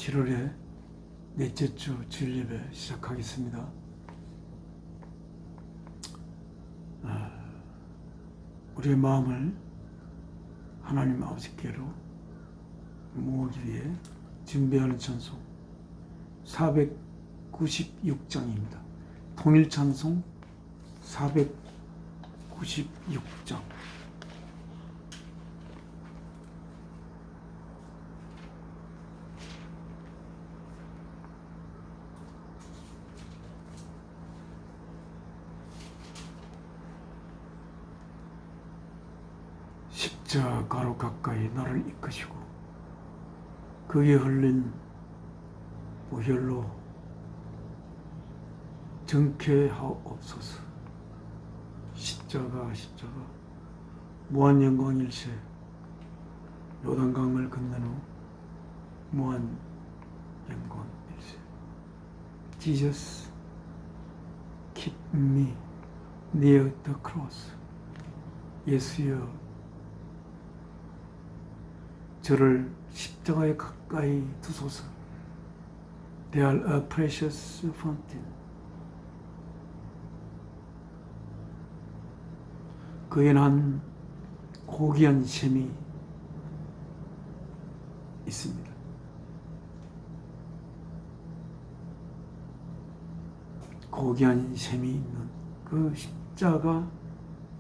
7월의 넷째 주 주일 예배 시작하겠습니다. 우리의 마음을 하나님 아버지께로 모으기 위해 준비하는 찬송 496장입니다. 통일 찬송 496장. 십자가로 가까이 나를 이끄시고 그에 흘린 보혈로 정케하옵소서. 십자가 무한 영광 일세 요단강을 건넌 후 무한 영광 일세. Jesus, keep me near the cross. 예수여, 저를 십자가에 가까이 두소서. They are a precious fountain. 그에는 한 고귀한 샘이 있습니다. 고귀한 샘이 있는 그 십자가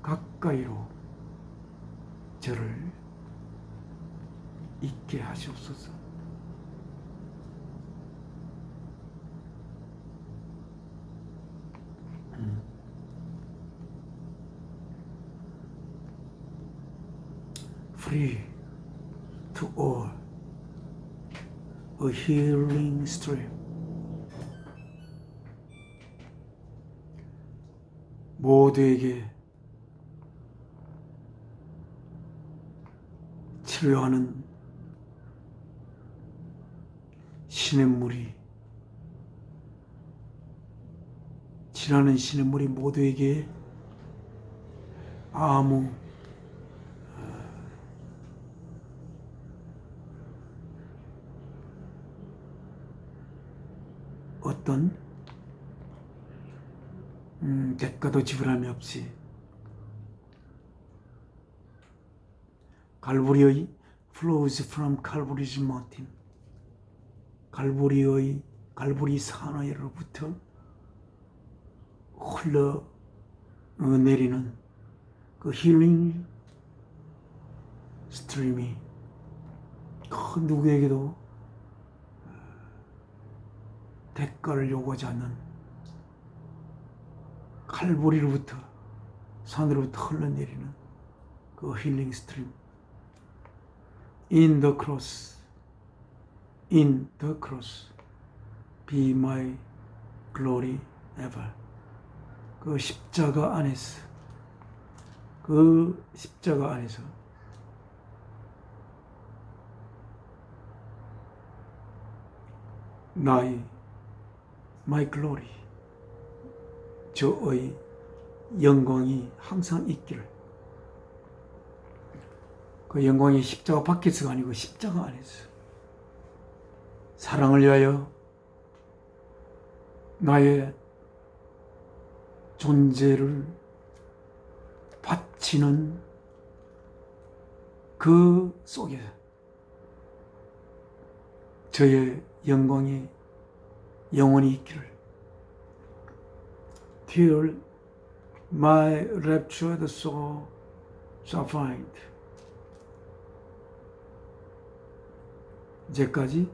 가까이로 저를 있게 하시옵소서. Free to all, a healing stream. 모두에게 치료하는 시냇물이, 지나는 시냇물이 모두에게 아무 어떤 대가도 지불함이 없이 갈보리의 flows from Calvary's mountain, 갈보리 산하로부터 흘러 내리는 그 힐링 스트림이 그 누구에게도 대가를 요구하지 않는 갈보리로부터 산으로부터 흘러내리는 그 힐링 스트림. In the cross, in the cross, be my glory ever. 그 십자가 안에서, 그 십자가 안에서 나의 my glory, 저의 영광이 항상 있기를. 그 영광이 십자가 밖에서가 아니고 십자가 안에서 사랑을 위하여 나의 존재를 바치는 그 속에 저의 영광이 영원히 있기를. Till my raptured soul shall find. 이제까지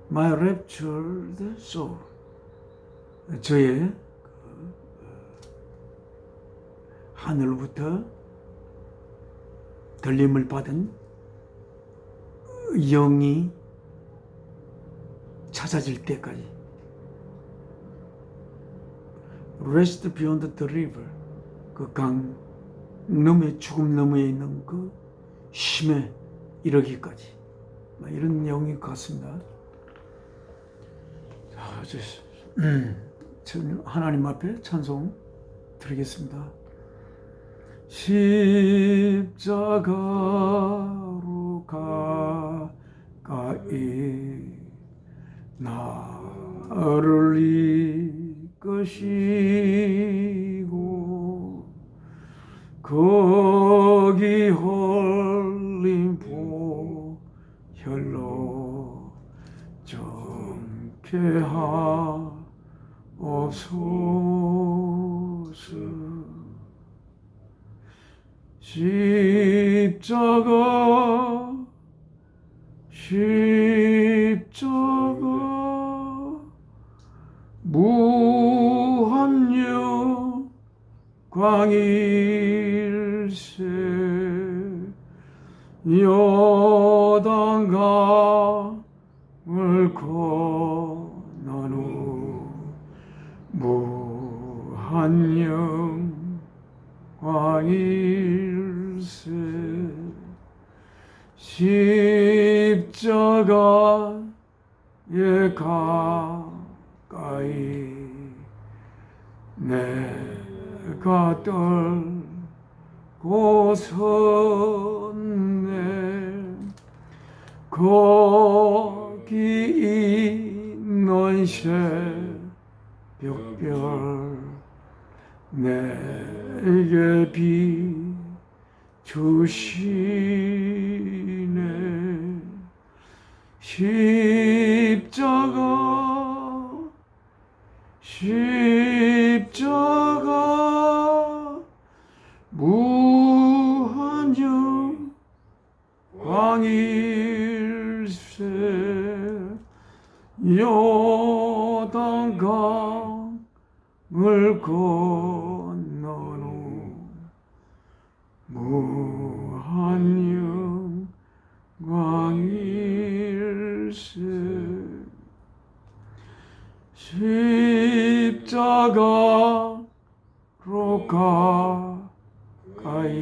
my raptured soul, 저의 하늘로부터 들림을 받은 영이 찾아질 때까지. Rest beyond the river, 그 강 너머에, 죽음 너머에 있는 그 심에 이르기까지. 이런 내용이 같습니다. 자, 하나님 앞에 찬송 드리겠습니다. 십자가로 가까이 나를 이끄시고 거기 홀린 보혈로 정케 하옵소서. 십자가 무한 영광일세. 요단강을 건넌 후 무한 영광일세. 십자가에 가까이 내가 떨고 섰네. 거기 있는 새벽별 내게 비추시네. 십자가 무한 영광일세. 요단강을 건넌 후 무한 영광일세. 십자가로 가까이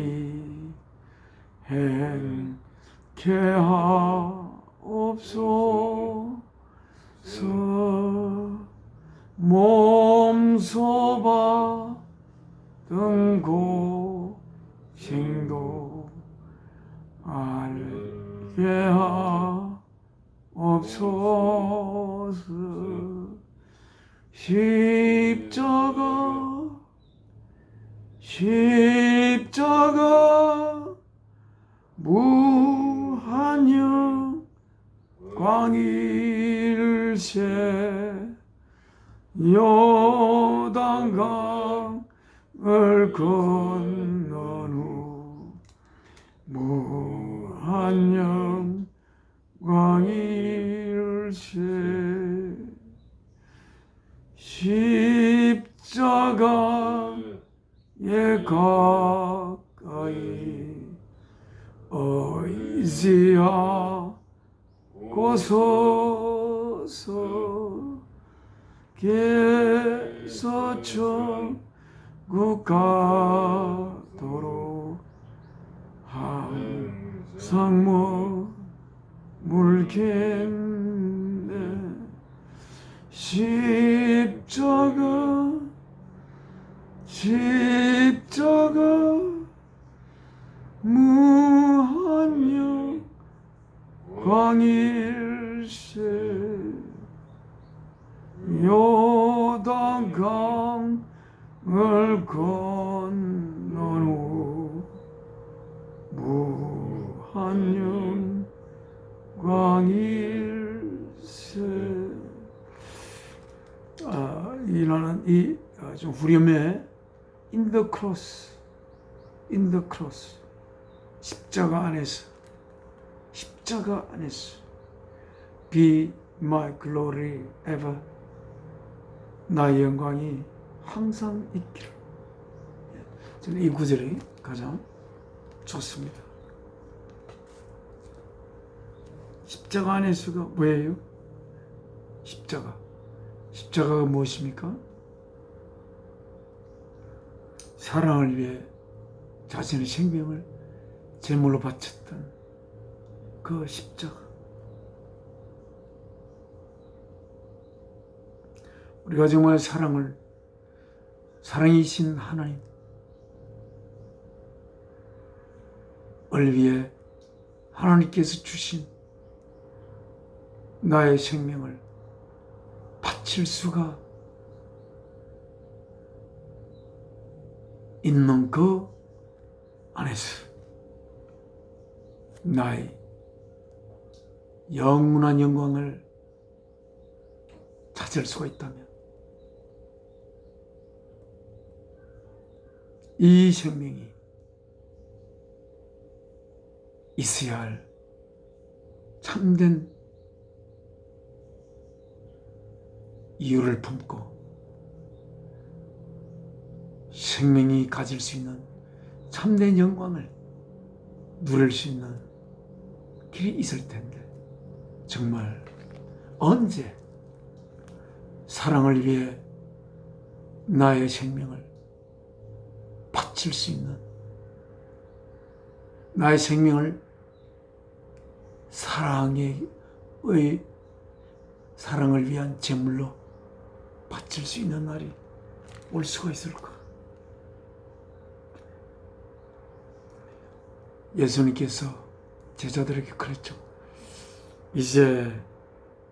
행케 하옵소서. 몸소 받은 고생도 알게 하옵소서. 십자가 무한 영광일세. 요단강을 건넌 후 무한 영광일세. 십자가에 가까이 의지하고 서서 께서 천국 가도록 항상 머물겠네. 십자가 무한 영광일세. 요단강을 건넌 후 무한 영광일세. 이라는 이 좀 후렴에 in the cross, 십자가 안에서 be my glory ever, 나의 영광이 항상 있기를. 저는 이 구절이 가장 좋습니다. 십자가 안에서가 뭐예요? 십자가가 무엇입니까? 사랑을 위해 자신의 생명을 제물로 바쳤던 그 십자가. 우리가 정말 사랑이신 하나님을 위해 하나님께서 주신 나의 생명을 바칠 수가 있는 그 안에서 나의 영원한 영광을 찾을 수가 있다면 이 생명이 있어야 할 참된 이유를 품고 생명이 가질 수 있는 참된 영광을 누릴 수 있는 길이 있을 텐데 정말 언제 사랑을 위해 나의 생명을 바칠 수 있는, 나의 생명을 사랑을 위한 제물로 바칠 수 있는 날이 올 수가 있을까? 예수님께서 제자들에게 그랬죠. 이제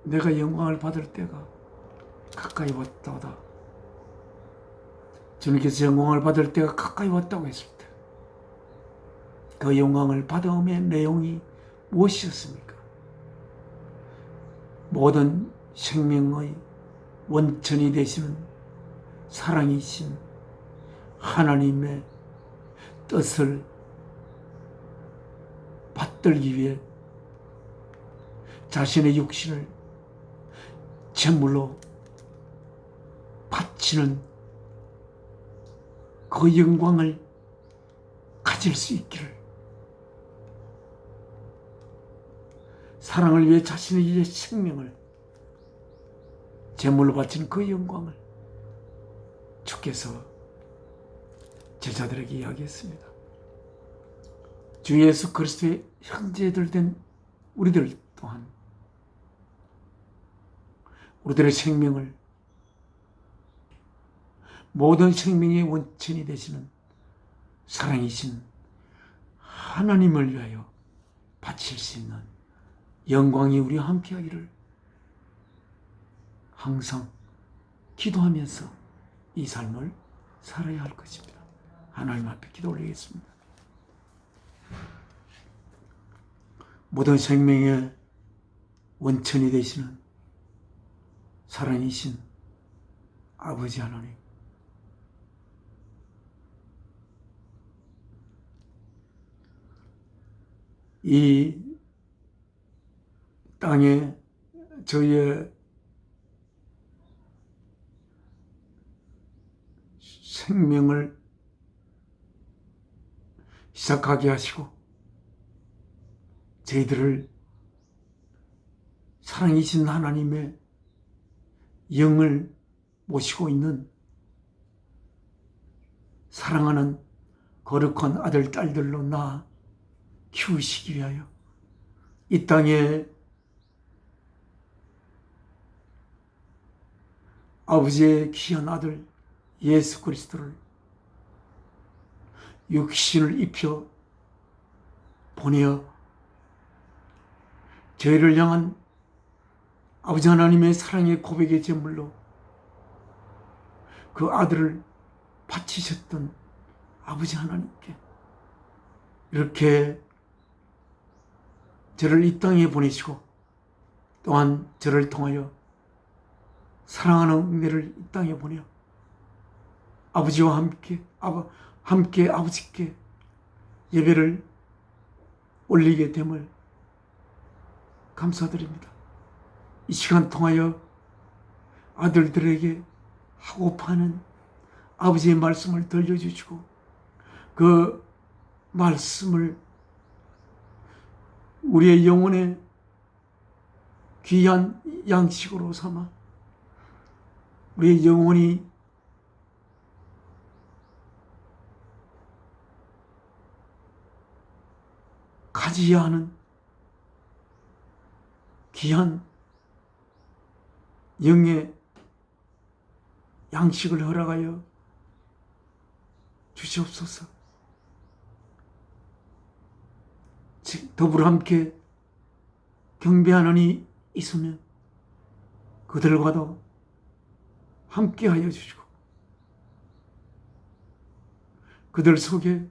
내가 영광을 받을 때가 가까이 왔다다. 주님께서 영광을 받을 때가 가까이 왔다고 했을 때 그 영광을 받아옴의 내용이 무엇이었습니까? 모든 생명의 원천이 되시는 사랑이신 하나님의 뜻을 받들기 위해 자신의 육신을 제물로 바치는 그 영광을 가질 수 있기를, 사랑을 위해 자신의 생명을 제물로 바치는 그 영광을 주께서 제자들에게 이야기했습니다. 주 예수 그리스도의 형제들 된 우리들 또한 우리들의 생명을 모든 생명의 원천이 되시는 사랑이신 하나님을 위하여 바칠 수 있는 영광이 우리와 함께하기를 항상 기도하면서 이 삶을 살아야 할 것입니다. 하나님 앞에 기도 올리겠습니다. 모든 생명의 원천이 되시는 사랑이신 아버지 하나님, 이 땅에 저희의 생명을 시작하게 하시고 저희들을 사랑이신 하나님의 영을 모시고 있는 사랑하는 거룩한 아들, 딸들로 낳아 키우시기 위하여 이 땅에 아버지의 귀한 아들 예수 그리스도를 육신을 입혀 보내어 저희를 향한 아버지 하나님의 사랑의 고백의 제물로 그 아들을 바치셨던 아버지 하나님께 이렇게 저를 이 땅에 보내시고 또한 저를 통하여 사랑하는 은혜를 이 땅에 보내어 아버지와 함께 아버지께 예배를 올리게 됨을 감사드립니다. 이 시간 통하여 아들들에게 하고파는 아버지의 말씀을 들려주시고 그 말씀을 우리의 영혼의 귀한 양식으로 삼아 우리의 영혼이 가져야 하는 귀한 영의 양식을 허락하여 주시옵소서. 더불어 함께 경배하는 이 있으면 그들과도 함께하여 주시고 그들 속에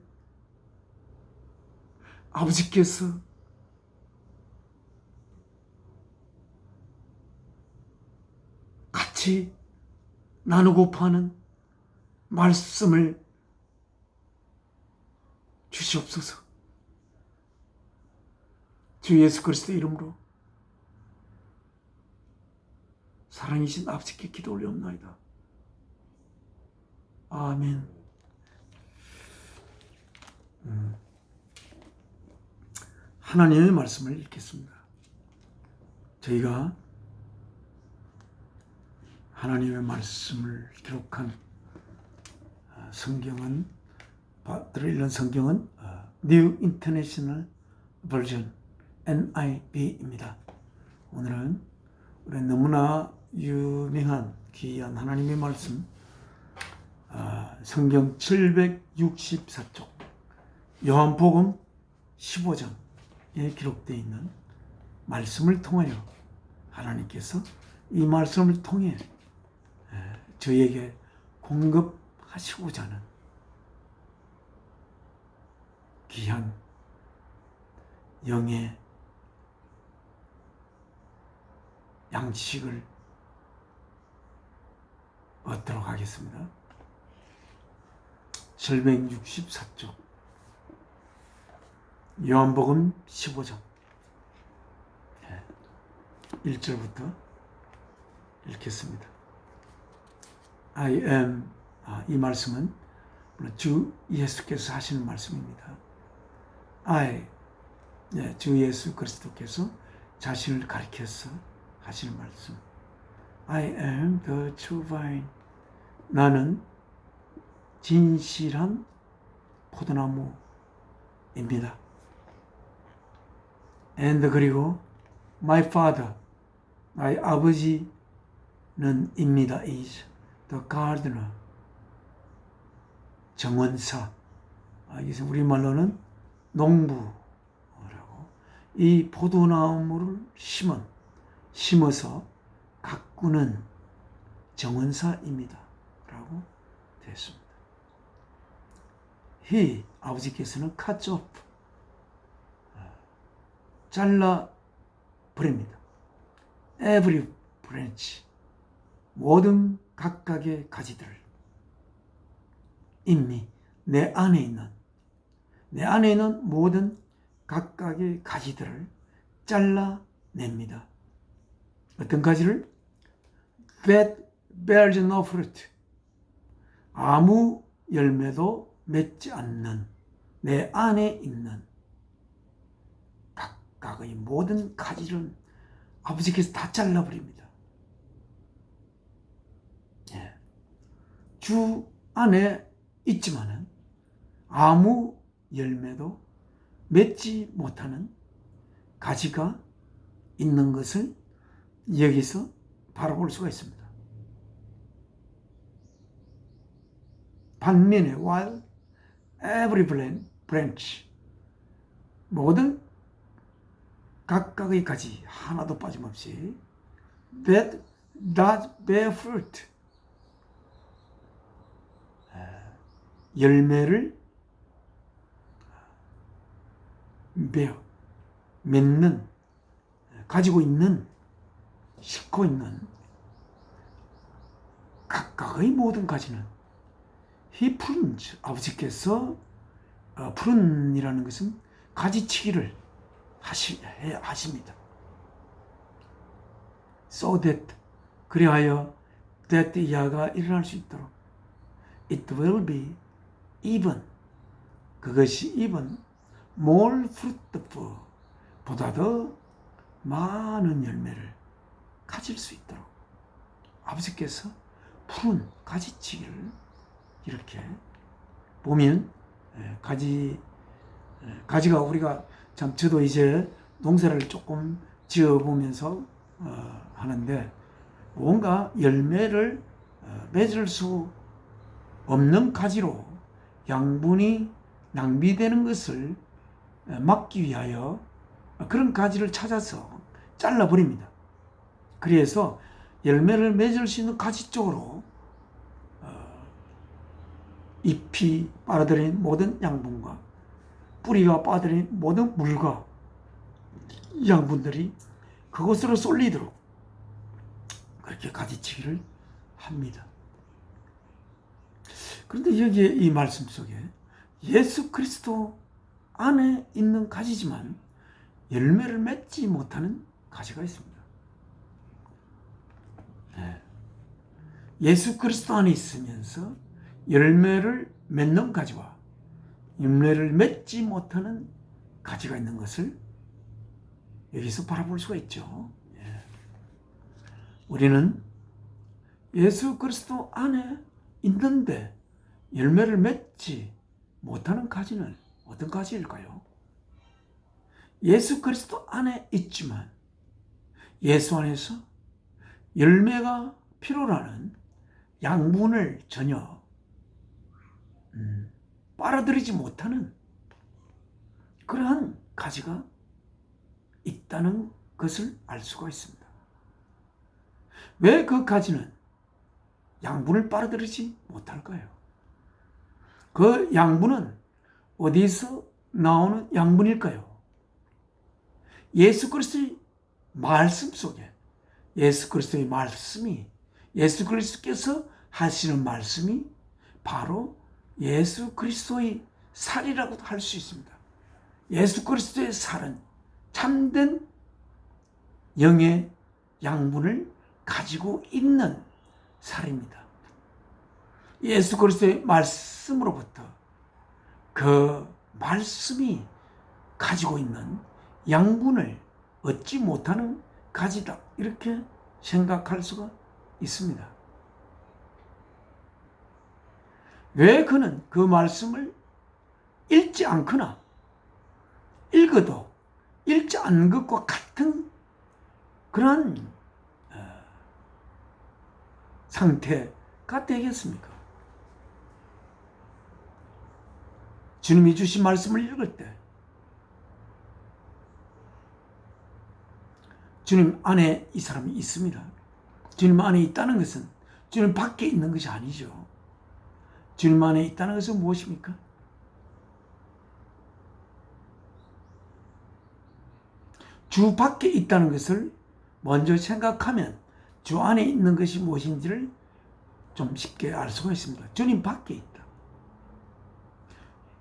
아버지께서 같이 나누고파 하는 말씀을 주시옵소서. 주 예수 그리스도의 이름으로 사랑이신 아버지께 기도 올려옵나이다. 아멘. 하나님의 말씀을 읽겠습니다. 저희가 하나님의 말씀을 기록한 성경은, 들어있는 성경은 New International Version NIV입니다. 오늘은 우리 너무나 유명한 귀한 하나님의 말씀, 성경 764쪽 요한복음 15장에 기록되어 있는 말씀을 통하여 하나님께서 이 말씀을 통해 저에게 공급하시고자 하는 귀한 영의 양식을 얻도록 하겠습니다. 764쪽 요한복음 15장 1절부터 읽겠습니다. I am, 이 말씀은 주 예수께서 하시는 말씀입니다. 주 예수 그리스도께서 자신을 가리켜서 하시는 말씀. I am the true vine. 나는 진실한 포도나무입니다. And 그리고 my father, 나의 아버지는 입니다. is the gardener. 정원사. 이것은 우리말로는 농부라고. 이 포도나무를 심어서 가꾸는 정원사입니다. 라고 되었습니다. He, 아버지께서는 cuts off, 잘라 버립니다. Every branch, 모든 각각의 가지들을 이미 내 안에 있는 모든 각각의 가지들을 잘라냅니다. 어떤 가지를? That bears no fruit, 아무 열매도 맺지 않는 내 안에 있는 각각의 모든 가지를 아버지께서 다 잘라버립니다. 주 안에 있지만은 아무 열매도 맺지 못하는 가지가 있는 것을 여기서 바라볼 수가 있습니다. 반면에 while every branch, 모든 각각의 가지 하나도 빠짐없이 that does bear fruit, 열매를 맺는, 가지고 있는, 싣고 있는 각각의 모든 가지는 He prunes, 아버지께서 prun이라는 것은 가지치기를 하십니다. So that, 그리하여 that 야가 일어날 수 있도록 it will be even, 그것이 even more fruitful, 보다 더 많은 열매를 가질 수 있도록 아버지께서 푸른 가지치기를 이렇게 보면 가지가 우리가 참 저도 이제 농사를 조금 지어보면서 하는데 뭔가 열매를 맺을 수 없는 가지로 양분이 낭비되는 것을 막기 위하여 그런 가지를 찾아서 잘라버립니다. 그래서 열매를 맺을 수 있는 가지 쪽으로 잎이 빨아들인 모든 양분과 뿌리가 빠들인 모든 물과 양분들이 그곳으로 쏠리도록 그렇게 가지치기를 합니다. 그런데 여기에 이 말씀 속에 예수 그리스도 안에 있는 가지지만 열매를 맺지 못하는 가지가 있습니다. 예수 그리스도 안에 있으면서 열매를 맺는 가지와 열매를 맺지 못하는 가지가 있는 것을 여기서 바라볼 수가 있죠. 우리는 예수 그리스도 안에 있는데 열매를 맺지 못하는 가지는 어떤 가지일까요? 예수 그리스도 안에 있지만 예수 안에서 열매가 필요로 하는 양분을 전혀 빨아들이지 못하는 그러한 가지가 있다는 것을 알 수가 있습니다. 왜 그 가지는 양분을 빨아들이지 못할까요? 그 양분은 어디서 나오는 양분일까요? 예수 그리스도의 말씀 속에 예수 그리스도의 말씀이 예수 그리스도께서 하시는 말씀이 바로 예수 그리스도의 살이라고도 할 수 있습니다. 예수 그리스도의 살은 참된 영의 양분을 가지고 있는 살입니다. 예수 그리스도의 말씀으로부터 그 말씀이 가지고 있는 양분을 얻지 못하는 가지다, 이렇게 생각할 수가 있습니다. 왜 그는 그 말씀을 읽지 않거나 읽어도 읽지 않는 것과 같은 그런 상태가 되겠습니까? 주님이 주신 말씀을 읽을 때 주님 안에 이 사람이 있습니다. 주님 안에 있다는 것은 주님 밖에 있는 것이 아니죠. 주님 안에 있다는 것은 무엇입니까? 주 밖에 있다는 것을 먼저 생각하면 주 안에 있는 것이 무엇인지를 좀 쉽게 알 수가 있습니다. 주님 밖에 있다.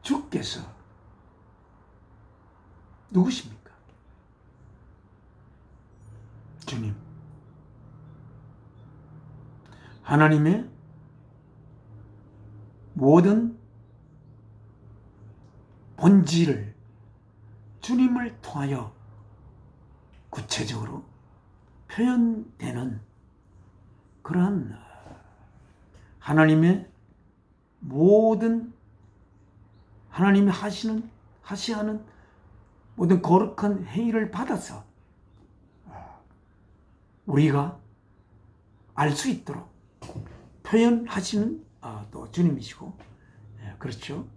주께서 누구십니까? 주님. 하나님의 모든 본질을 주님을 통하여 구체적으로 표현되는 그러한 하나님의 모든 하나님이 하시는 모든 거룩한 행위를 받아서 우리가 알 수 있도록 표현하시는 또 주님이시고, 그렇죠.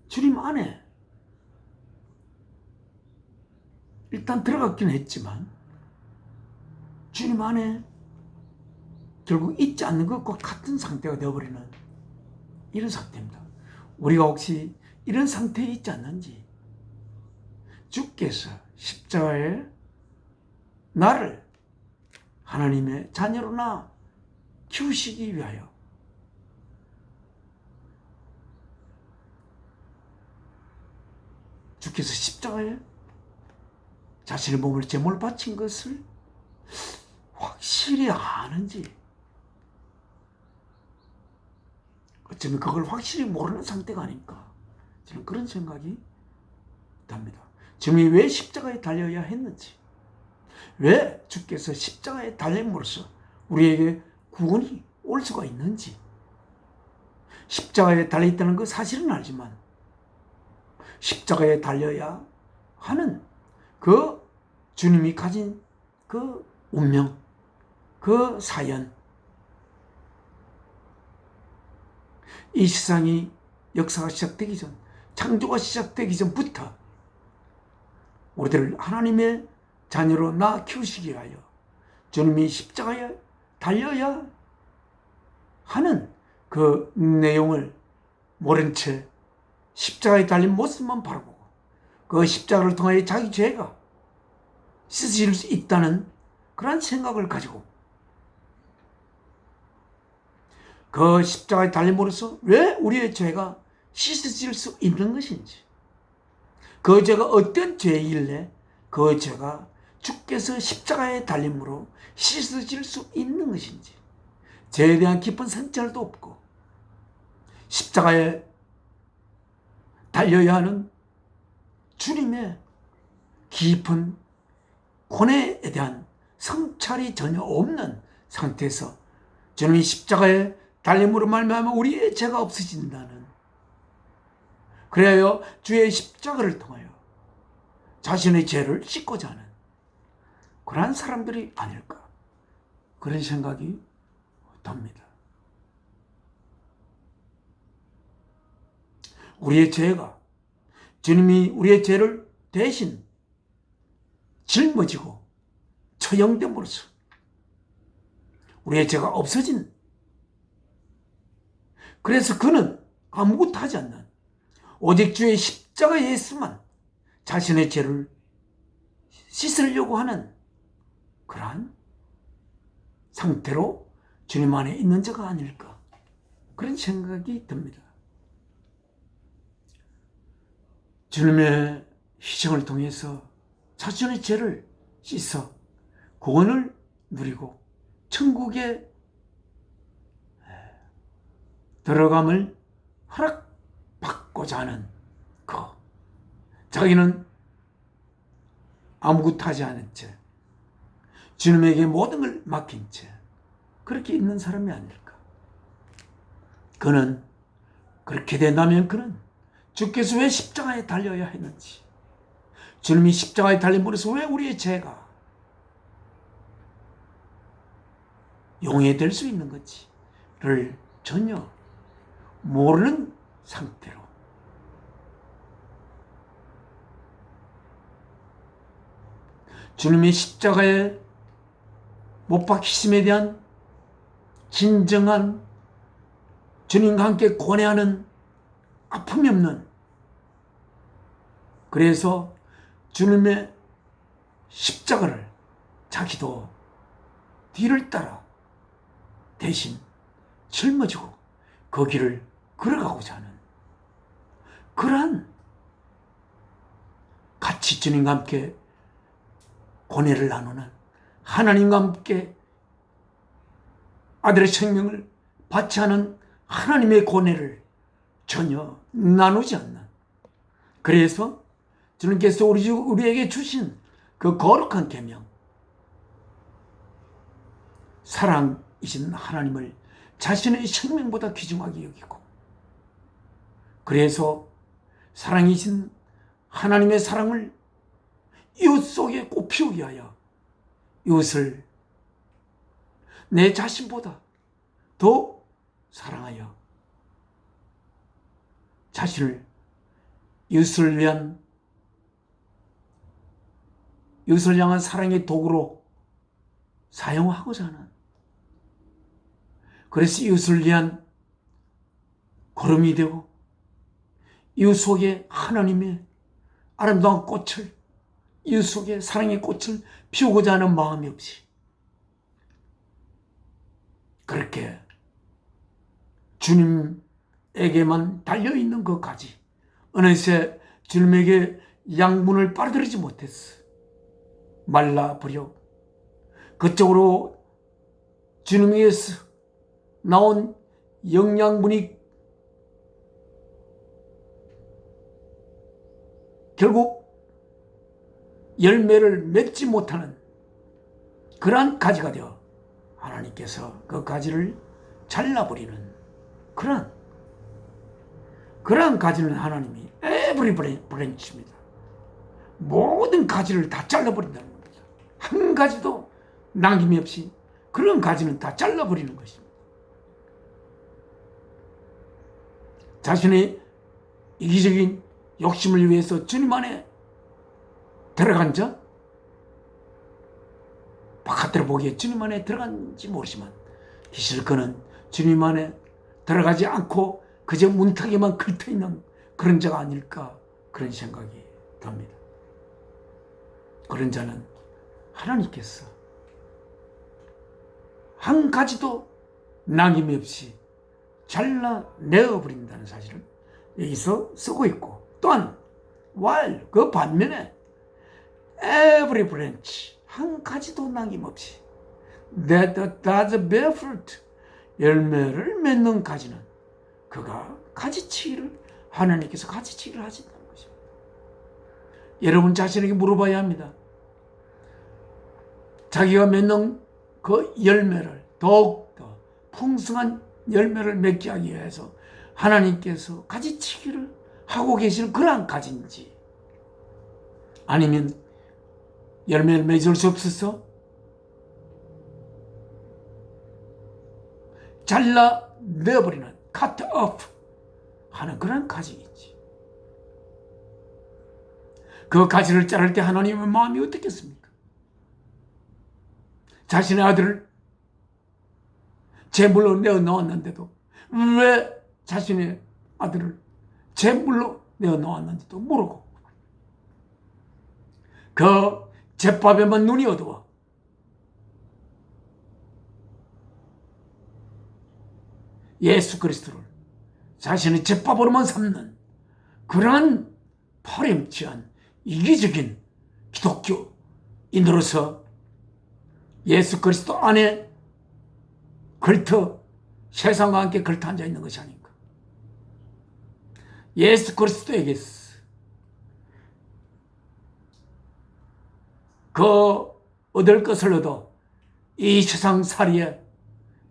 주님 안에 일단 들어갔긴 했지만 주님 안에 결국 있지 않는 것과 같은 상태가 되어버리는 이런 상태입니다. 우리가 혹시 이런 상태에 있지 않는지, 주께서 십자가에 나를 하나님의 자녀로나 키우시기 위하여 주께서 십자가에 자신의 몸을 제물로 바친 것을 확실히 아는지, 어쩌면 그걸 확실히 모르는 상태가 아닐까, 저는 그런 생각이 듭니다. 주님이 왜 십자가에 달려야 했는지, 왜 주께서 십자가에 달림으로써 우리에게 구원이 올 수가 있는지, 십자가에 달려있다는 그 사실은 알지만 십자가에 달려야 하는 그 주님이 가진 그 운명, 그 사연, 이 세상이 역사가 시작되기 전, 창조가 시작되기 전부터 우리들을 하나님의 자녀로 낳아 키우시기 위하여 주님이 십자가에 달려야 하는 그 내용을 모른 채 십자가에 달린 모습만 바라보고 그 십자가를 통하여 자기 죄가 씻어질 수 있다는 그런 생각을 가지고 그 십자가에 달림으로써 왜 우리의 죄가 씻어질 수 있는 것인지, 그 죄가 어떤 죄이길래 그 죄가 주께서 십자가에 달림으로 씻어질 수 있는 것인지, 죄에 대한 깊은 성찰도 없고 십자가에 달려야 하는 주님의 깊은 고뇌에 대한 성찰이 전혀 없는 상태에서 주님이 십자가에 달림으로 말미암아 우리의 죄가 없어진다는, 그래야 주의 십자가를 통하여 자신의 죄를 씻고자 하는 그러한 사람들이 아닐까, 그런 생각이 듭니다. 우리의 죄가 주님이 우리의 죄를 대신 짊어지고 처형됨으로써 우리의 죄가 없어진, 그래서 그는 아무것도 하지 않는 오직 주의 십자가 예수만 자신의 죄를 씻으려고 하는 그러한 상태로 주님 안에 있는 자가 아닐까, 그런 생각이 듭니다. 주님의 희생을 통해서 자신의 죄를 씻어 구원을 누리고 천국에 들어감을 허락받고자 하는 자기는 아무것도 하지 않은 채 주님에게 모든 걸 맡긴 채 그렇게 있는 사람이 아닐까. 그는 그렇게 된다면 그는 주께서 왜 십자가에 달려야 했는지, 주님이 십자가에 달림으로써 왜 우리의 죄가 용해될 수 있는 건지를 전혀 모르는 상태로 주님의 십자가에 못 박히심에 대한 진정한 주님과 함께 고뇌하는 아픔이 없는, 그래서 주님의 십자가를 자기도 뒤를 따라 대신 짊어지고 그 길을 걸어가고자 하는 그러한 같이 주님과 함께 고뇌를 나누는, 하나님과 함께 아들의 생명을 받지 않은 하나님의 고뇌를 전혀 나누지 않는, 그래서 주님께서 우리에게 주신 그 거룩한 계명, 사랑이신 하나님을 자신의 생명보다 귀중하게 여기고, 그래서 사랑이신 하나님의 사랑을 이웃 속에 꽃피우게 하여 이웃을 내 자신보다 더 사랑하여 자신을 이웃을 향한 사랑의 도구로 사용하고자 하는, 그래서 이웃을 위한 걸음이 되고 이웃 속에 하나님의 아름다운 꽃을, 이웃 속에 사랑의 꽃을 피우고자 하는 마음이 없이 그렇게 주님에게만 달려있는 그 가지, 어느새 주님에게 양분을 빨아들이지 못했어. 말라버려 그쪽으로 주님에게서 나온 영양분이 결국 열매를 맺지 못하는 그러한 가지가 되어 하나님께서 그 가지를 잘라버리는 그러한 가지는 하나님이 every branch입니다. 모든 가지를 다 잘라버린다는 겁니다. 한 가지도 남김이 없이 그런 가지는 다 잘라버리는 것입니다. 자신의 이기적인 욕심을 위해서 주님 안에 들어간 자, 바깥으로 보기에 주님 안에 들어간지 모르지만 사실 그는 주님 안에 들어가지 않고 그저 문턱에만 긁혀있는 그런 자가 아닐까, 그런 생각이 듭니다. 그런 자는 하나님께서 한 가지도 남김없이 잘라내어버린다는 사실을 여기서 쓰고 있고, 또한 while 그 반면에 every branch 한 가지도 남김없이 that does bear fruit 열매를 맺는 가지는 그가 가지치기를, 하나님께서 가지치기를 하신다는 것입니다. 여러분 자신에게 물어봐야 합니다. 자기가 맺는 그 열매를 더욱더 풍성한 열매를 맺게 하기 위해서 하나님께서 가지치기를 하고 계시는 그러한 가지인지, 아니면 열매를 맺을 수 없어서 잘라내버리는 cut off 하는 그런 가지인지, 그 가지를 자를 때 하나님의 마음이 어떻겠습니까? 자신의 아들을 제물로 내어 놓았는데도 왜 자신의 아들을 제물로 내어 놓았는지도 모르고 그 제밥에만 눈이 어두워 예수 그리스도를 자신의 제밥으로만 삼는 그러한 파렴치한 이기적인 기독교인으로서 예수 그리스도 안에 세상과 함께 걸터 앉아 있는 것이 아닌가. 예수 그리스도에게서 그 얻을 것을 얻어 이 세상 살이에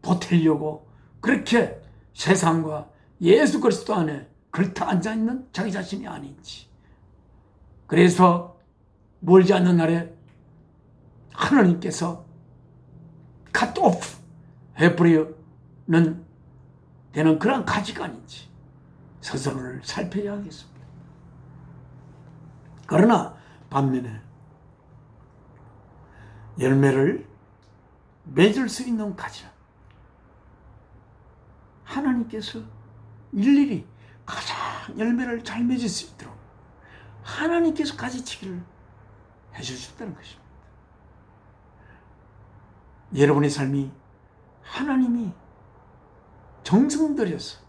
보태려고 그렇게 세상과 예수 그리스도 안에 걸터 앉아 있는 자기 자신이 아닌지, 그래서 멀지 않는 날에 하나님께서 cut off 해버리는 되는 그런 가지가 아닌지 스스로를 살펴야 하겠습니다. 그러나 반면에 열매를 맺을 수 있는 가지는 하나님께서 일일이 가장 열매를 잘 맺을 수 있도록 하나님께서 가지치기를 해주셨다는 것입니다. 여러분의 삶이 하나님이 정성 들여서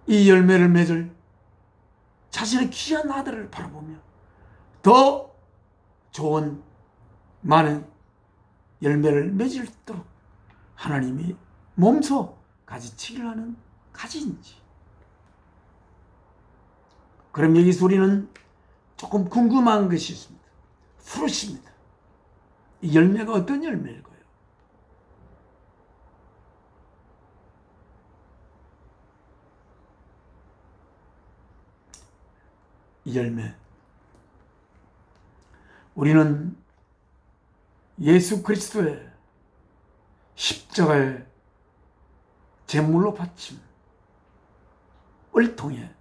이 열매를 맺을 자신의 귀한 아들을 바라보며 더 좋은 많은 열매를 맺을도록 하나님이 몸소 가지치기를 하는 가지인지, 그럼 여기서 우리는 조금 궁금한 것이 있습니다. 프루트입니다. 이 열매가 어떤 열매일까요? 이 열매, 우리는 예수 그리스도의 십자가의 제물로 바침을 통해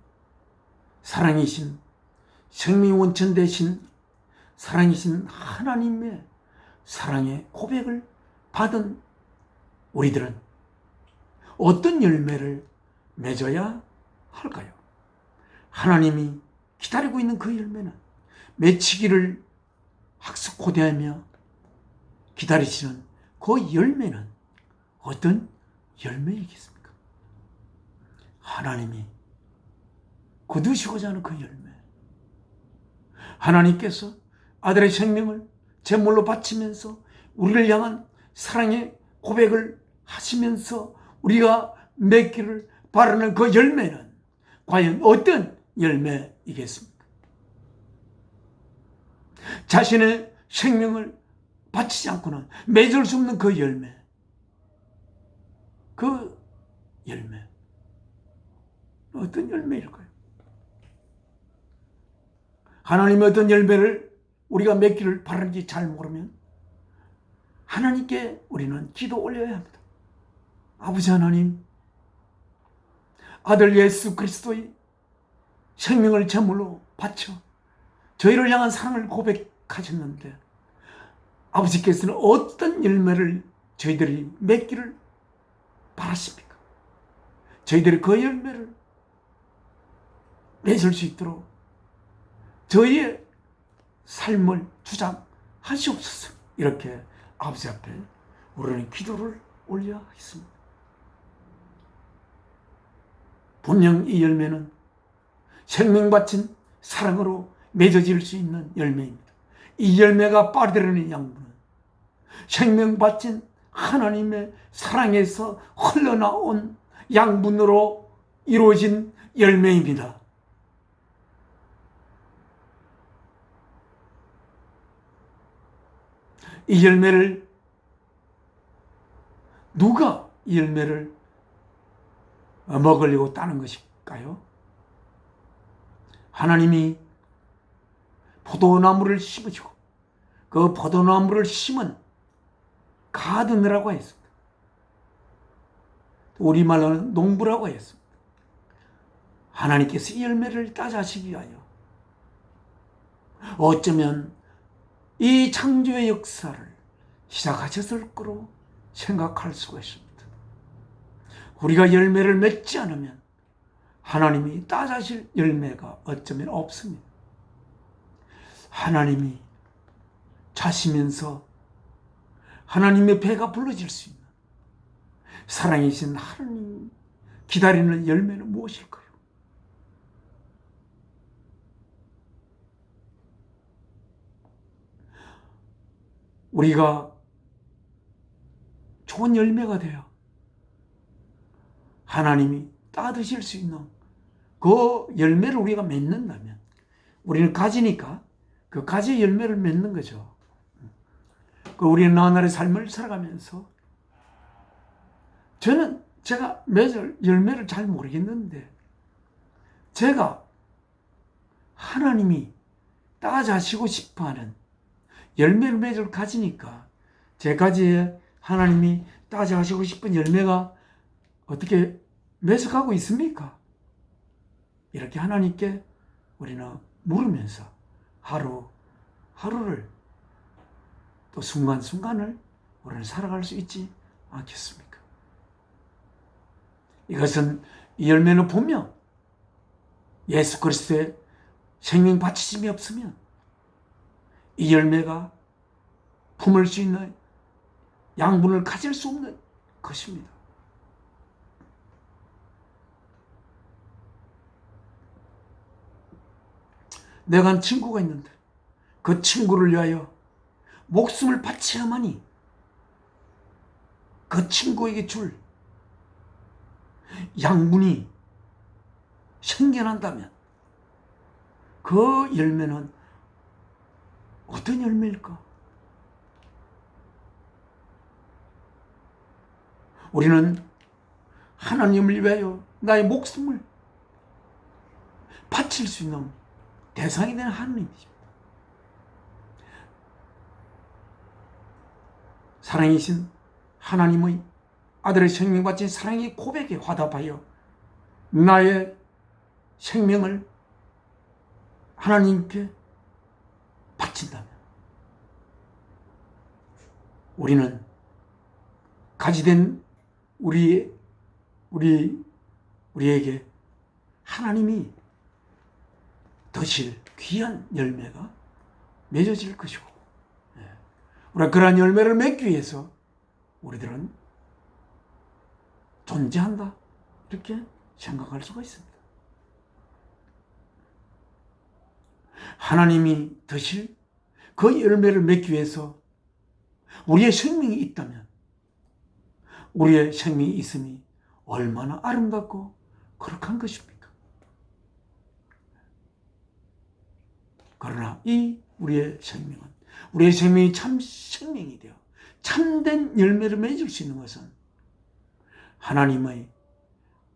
사랑이신 생명 원천 되신 사랑이신 하나님의 사랑의 고백을 받은 우리들은 어떤 열매를 맺어야 할까요? 하나님이 기다리고 있는 그 열매는 맺히기를 학습고대하며 기다리시는 그 열매는 어떤 열매이겠습니까? 하나님이 거두시고자 하는 그 열매, 하나님께서 아들의 생명을 제물로 바치면서 우리를 향한 사랑의 고백을 하시면서 우리가 맺기를 바라는 그 열매는 과연 어떤 열매이겠습니까? 자신의 생명을 바치지 않고는 맺을 수 없는 그 열매, 그 열매 어떤 열매일까요? 하나님의 어떤 열매를 우리가 맺기를 바라는지 잘 모르면 하나님께 우리는 기도 올려야 합니다. 아버지 하나님, 아들 예수 그리스도의 생명을 제물로 바쳐 저희를 향한 사랑을 고백하셨는데 아버지께서는 어떤 열매를 저희들이 맺기를 바라십니까? 저희들이 그 열매를 맺을 수 있도록 저희의 삶을 주장하시옵소서. 이렇게 아버지 앞에 우리는 기도를 올려 하겠습니다. 분명 이 열매는 생명 바친 사랑으로 맺어질 수 있는 열매입니다. 이 열매가 빠르르는 양분은 생명 바친 하나님의 사랑에서 흘러나온 양분으로 이루어진 열매입니다. 이 열매를 누가 이 열매를 먹으려고 따는 것일까요? 하나님이 포도나무를 심으시고 그 포도나무를 심은 가든이라고 했습니다. 우리말로는 농부라고 했습니다. 하나님께서 이 열매를 따자시기 위하여 어쩌면 이 창조의 역사를 시작하셨을 거로 생각할 수가 있습니다. 우리가 열매를 맺지 않으면 하나님이 따자실 열매가 어쩌면 없습니다. 하나님이 자시면서 하나님의 배가 불러질 수 있는 사랑이신 하나님 기다리는 열매는 무엇일까요? 우리가 좋은 열매가 되어 하나님이 따드실 수 있는 그 열매를 우리가 맺는다면 우리는 가지니까 그 가지의 열매를 맺는 거죠. 우리는 나날의 삶을 살아가면서 저는 제가 맺을 열매를 잘 모르겠는데 제가 하나님이 따자시고 싶어하는 열매를 맺을 가지니까 제 가지에 하나님이 따자하시고 싶은 열매가 어떻게 맺어가고 있습니까? 이렇게 하나님께 우리는 물으면서 하루를 또 순간순간을 우리는 살아갈 수 있지 않겠습니까? 이것은 이 열매는 분명 예수 그리스도의 생명 바치심이 없으면 이 열매가 품을 수 있는 양분을 가질 수 없는 것입니다. 내가 한 친구가 있는데 그 친구를 위하여 목숨을 바쳐야만이 그 친구에게 줄 양분이 생겨난다면 그 열매는 어떤 열매일까? 우리는 하나님을 위하여 나의 목숨을 바칠 수 있는 대상이 되는 하나님이십니다. 사랑이신 하나님의 아들의 생명 바친 사랑의 고백에 화답하여 나의 생명을 하나님께 바친다면 우리는 가지된 우리에게 하나님이 드실 귀한 열매가 맺어질 것이고 우리가 그러한 열매를 맺기 위해서 우리들은 존재한다 이렇게 생각할 수가 있습니다. 하나님이 드실 그 열매를 맺기 위해서 우리의 생명이 있다면 우리의 생명이 있음이 얼마나 아름답고 거룩한 것입니까? 그러나 이 우리의 생명이 참 생명이 되어 참된 열매를 맺을 수 있는 것은 하나님의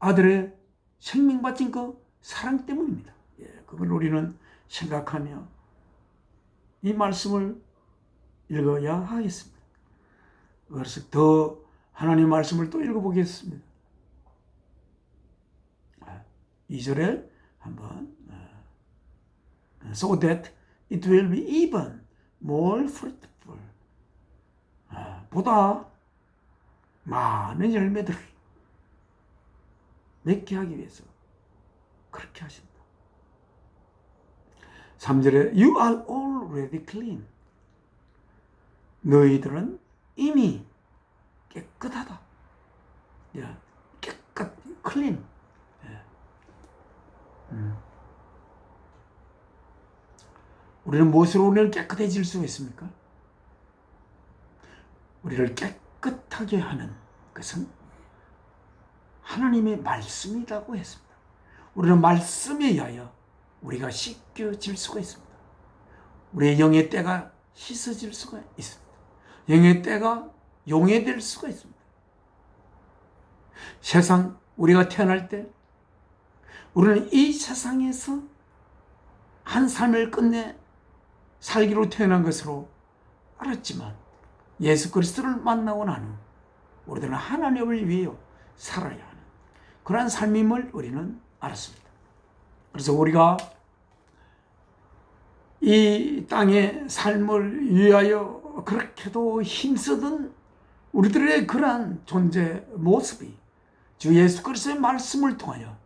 아들의 생명 바친 그 사랑 때문입니다. 그걸 우리는 생각하며 이 말씀을 읽어야 하겠습니다. 그래서 더 하나님 말씀을 또 읽어보겠습니다. 2절에 한번 So that it will be even more fruitful 보다 많은 열매들을 맺게 하기 위해서 그렇게 하신다. 3절에 You are already clean. 너희들은 이미 깨끗하다. 깨끗, clean. 우리는 무엇으로 우리를 깨끗해질 수가 있습니까? 우리를 깨끗하게 하는 것은 하나님의 말씀이라고 했습니다. 우리는 말씀에 의하여 우리가 씻겨질 수가 있습니다. 우리의 영의 때가 씻어질 수가 있습니다. 영의 때가 용해될 수가 있습니다. 세상, 우리가 태어날 때 우리는 이 세상에서 한 삶을 끝내 살기로 태어난 것으로 알았지만 예수 그리스도를 만나고 난 후 우리들은 하나님을 위하여 살아야 하는 그러한 삶임을 우리는 알았습니다. 그래서 우리가 이 땅의 삶을 위하여 그렇게도 힘쓰던 우리들의 그러한 존재 모습이 주 예수 그리스도의 말씀을 통하여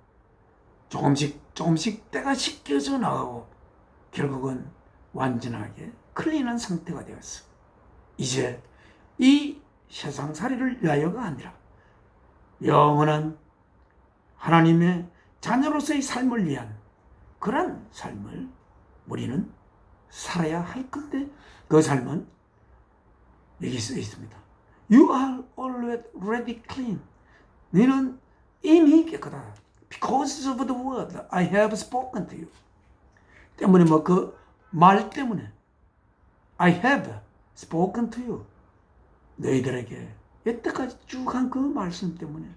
조금씩 때가 씻겨져 나가고 결국은 완전하게 클린한 상태가 되었어. 이제 이 세상살이를 위하여가 아니라 영원한 하나님의 자녀로서의 삶을 위한 그런 삶을 우리는 살아야 할 건데 그 삶은 여기 쓰여 있습니다. You are already clean. 너는 이미 깨끗하다. Because of the word I have spoken to you. 때문에 그 말 때문에 I have spoken to you. 너희들에게 여태까지 쭉 한 그 말씀 때문에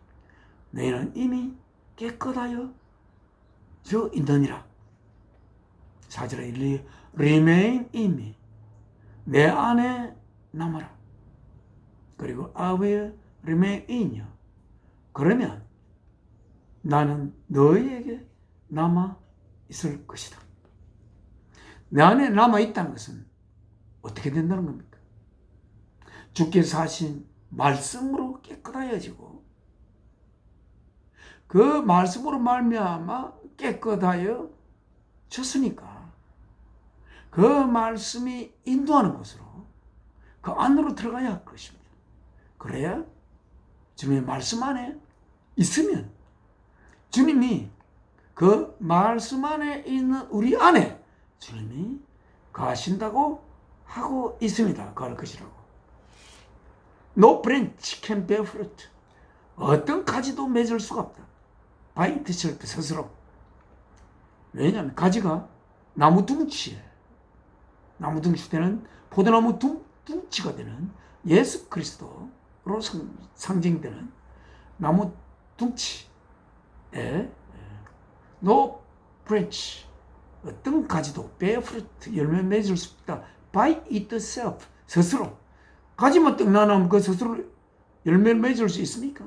너희는 이미 깨끗하여 져 있느니라. 4절에 remain in me. 내 안에 남아라. 그리고 I will remain in you. 그러면 나는 너희에게 남아 있을 것이다. 내 안에 남아 있다는 것은 어떻게 된다는 겁니까? 주께서 하신 말씀으로 깨끗하여지고 그 말씀으로 말미암아 깨끗하여 졌으니까 그 말씀이 인도하는 곳으로 그 안으로 들어가야 할 것입니다. 그래야 주님의 말씀 안에 있으면 주님이 그 말씀 안에 있는 우리 안에 주님이 거하신다고 하고 있습니다. 그럴 것이라고. No branch can bear fruit. 어떤 가지도 맺을 수가 없다. By itself, 스스로. 왜냐하면 가지가 나무 둥치에 나무 둥치 되는 포도나무 둥치가 되는 예수 그리스도로 상징되는 나무 둥치에 no branch 어떤 가지도 bear fruit 열매 맺을 수 없다. By itself 스스로 가지만 떡 나면 그 스스로 열매를 맺을 수 있습니까?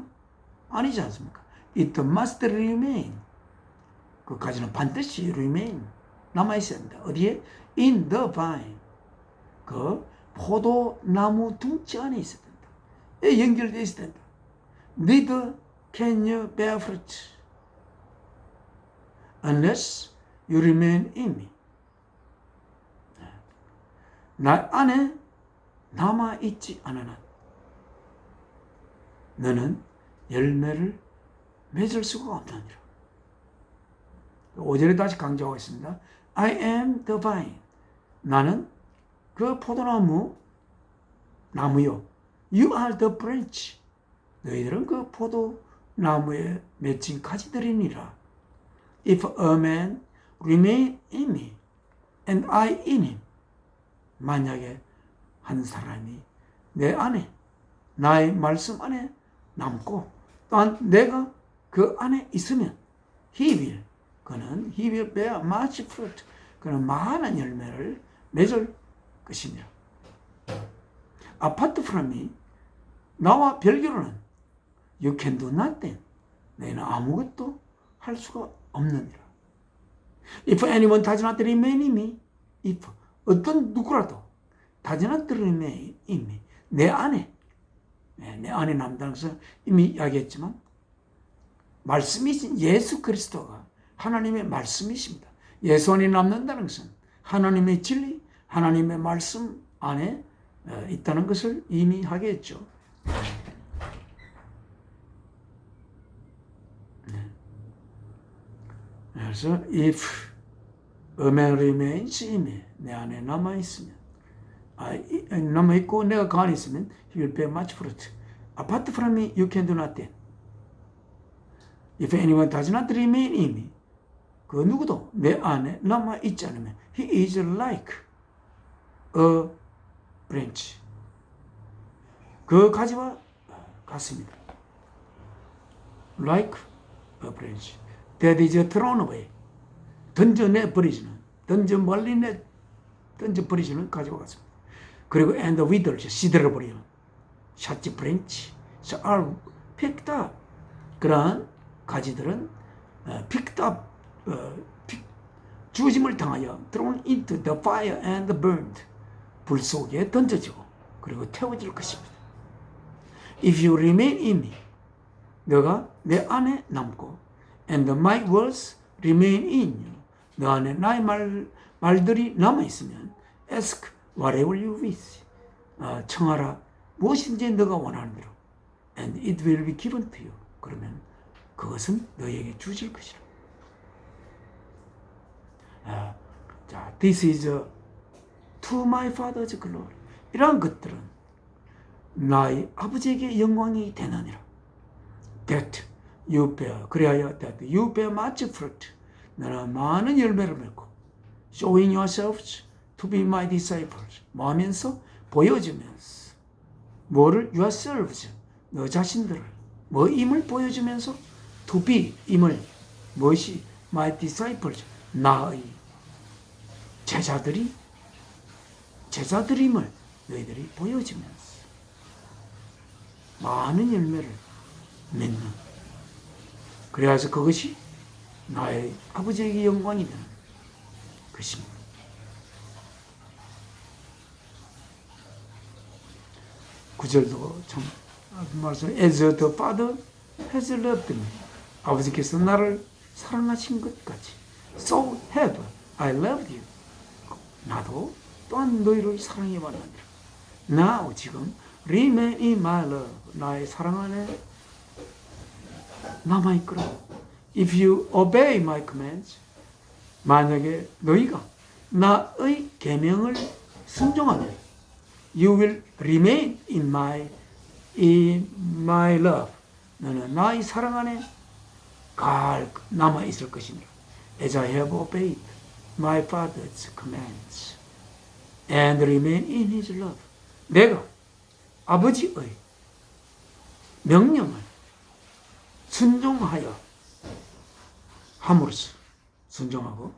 아니지 않습니까? It must remain. 그 가지는 반드시 remain 남아있어야 된다. 어디에? In the vine. 그 포도나무 둥치 안에 있어야 된다. 연결되어 있어야 된다. Neither can you bear fruit unless you remain in me. 나 안에 남아있지 않으나 너는 열매를 맺을 수가 없느니라. 5절에 다시 강조하고 있습니다. I am the vine. 나는 그 포도나무요. You are the branch. 너희들은 그 포도나무에 맺힌 가지들이니라. If a man remain in me and I in him. 만약에 한 사람이 내 안에 나의 말씀 안에 남고 또한 내가 그 안에 있으면 he will bear much fruit. 그는 많은 열매를 맺을 것이니라. Apart from me, 나와 별개로는 you can do nothing. 너희는 아무것도 할 수가 없느니라. If anyone does not remain in me, if 어떤 누구라도 does not remain in me, 내 안에 내 안에 남다는 것은 이미 이야기했지만 말씀이신 예수 그리스도가 하나님의 말씀이십니다. 예수 안에 남는다는 것은 하나님의 진리, 하나님의 말씀 안에 있다는 것을 의미하게 했죠. 그래서 if a man remains in me, 내 안에 남아있으면, 남아있고 내가 그 안에 있으면 he will bear much fruit. Apart from me, you can do nothing. If anyone does not remain in me, 그 누구도 내 안에 남아있지 않으면 he is like a branch. 그 가지와 같습니다. Like a branch. That is thrown away. 던져내버리지는, 던져버리지는 가지와 같습니다. 그리고 and withers, 시들어버리는 샷지 브랜치, are picked up. 그러한 가지들은 picked up, 주어짐을 당하여 thrown into the fire and burned. 불 속에 던져지고 그리고 태워질 것입니다. If you remain in me, 너가 내 안에 남고 and my words remain in you, 너 안에 나의 말들이 남아있으면 ask whatever you wish, 청하라 무엇인지 너가 원하는 대로 and it will be given to you. 그러면 그것은 너에게 주어질 것이라. 자, this is to my father's glory. 이러한 것들은 나의 아버지에게 영광이 되느니라. That you bear, 그리하여 that you bear much fruit. 너는 많은 열매를 맺고 showing yourselves to be my disciples. 뭐 하면서? 보여주면서. 뭐를? yourselves. 너 자신들을. 뭐임을 보여주면서 to be, 임을. 무엇이? my disciples. 나의 제자들임을 너희들이 보여주면서 많은 열매를 맺는. 그래서 그것이 나의 아버지에게 영광이 되는 것입니다. 구절도 참 말씀. As the Father has loved me. 아버지께서 나를 사랑하신 것 같이 So have I loved you. 나도 또한 너희를 사랑해 왔느니라. Now 지금 remain in my love. 나의 사랑 안에 남아있거라. If you obey my commands, 만약에 너희가 나의 계명을 순종하면 you will remain in my love. 너는 나의 사랑 안에 남아있을 것이니라. As I have obeyed my father's commands and remain in his love. 내가 아버지의 명령을 순종하여 함으로써 순종하고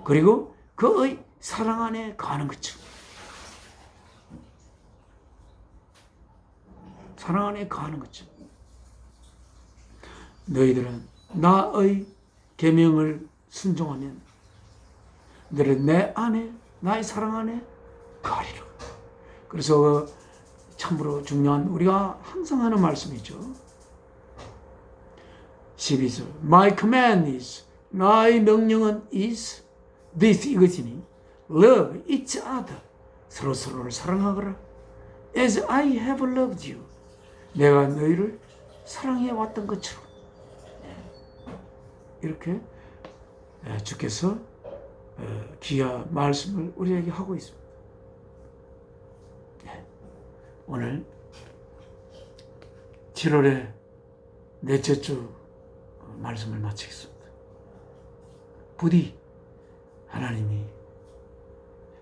그리고 그의 사랑 안에 가는 것처럼 사랑 안에 가는 것처럼 너희들은 나의 계명을 순종하면 너희들은 내 안에 나의 사랑 안에 가리라. 그래서 참으로 중요한 우리가 항상 하는 말씀이죠. 12절 My command is 나의 명령은 is this 이것이니 love each other 서로서로를 사랑하거라 as I have loved you 내가 너희를 사랑해 왔던 것처럼 이렇게 주께서 귀한 말씀을 우리에게 하고 있습니다. 오늘 7월의 넷째 주 말씀을 마치겠습니다. 부디 하나님이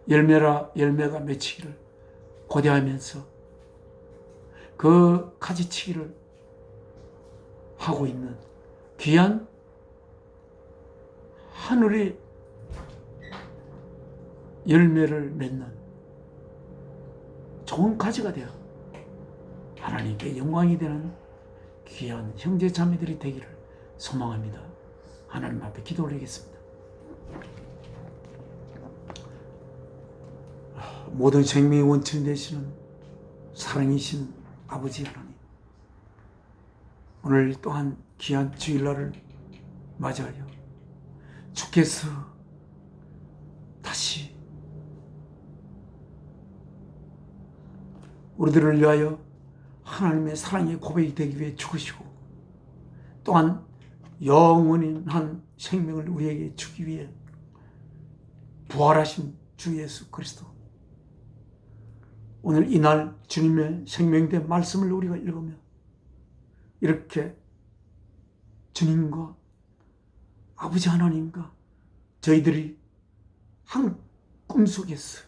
열매가 맺히기를 고대하면서 그 가지치기를 하고 있는 귀한 하늘의 열매를 맺는 좋은 가지가 되어 하나님께 영광이 되는 귀한 형제 자매들이 되기를 소망합니다. 하나님 앞에 기도 올리겠습니다. 모든 생명의 원천 되시는 사랑이신 아버지 하나님, 오늘 또한 귀한 주일날을 맞이하여 주께서 다시 우리들을 위하여 하나님의 사랑의 고백이 되기 위해 죽으시고 또한 영원한 생명을 우리에게 주기 위해 부활하신 주 예수 그리스도, 오늘 이날 주님의 생명된 말씀을 우리가 읽으며 이렇게 주님과 아버지 하나님과 저희들이 한 꿈속에서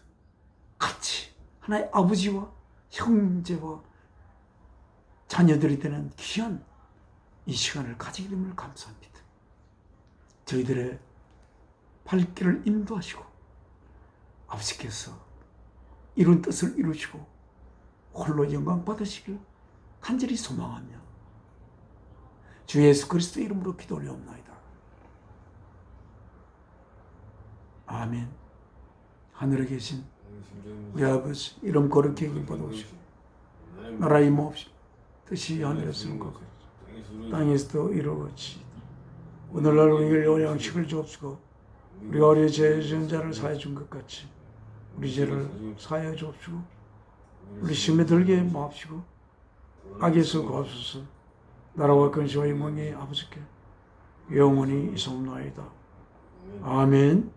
같이 하나의 아버지와 형제와 자녀들이 되는 귀한 이 시간을 가지게 됨을 감사합니다. 저희들의 발길을 인도하시고 아버지께서 이룬 뜻을 이루시고 홀로 영광 받으시길 간절히 소망하며 주 예수 그리스도 이름으로 기도 올려옵나이다. 아멘. 하늘에 계신 우리 아버지, 이름 거룩히 여김 받으시고 나라 임하옵시고 뜻이 하늘에서는 것 같이 땅에서도 이루어지이다. 오늘날 우리에게 온 양식을 주옵시고 우리가 우리의 죄 지은 자를 사하여 준 것 같이 우리 죄를 사하여 주옵시고 우리 시험에 들게 마옵시고 악에서 구하소서. 나라와 근시와 영광이 아버지께 영원히 있사옵나이다. 아멘.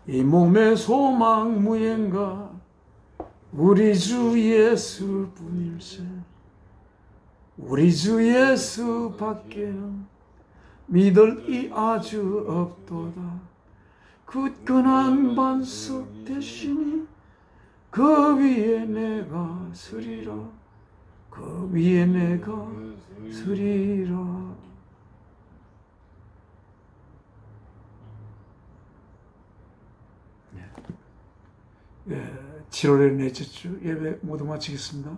이 몸의 소망 무엔가 우리 주 예수뿐일세. 우리 주 예수 밖에는 믿을 이 아주 없도다. 굳건한 반석 대신이 그 위에 내가 서리라. 그 위에 내가 서리라. 네. 7월의 넷째 주 예배 모두 마치겠습니다.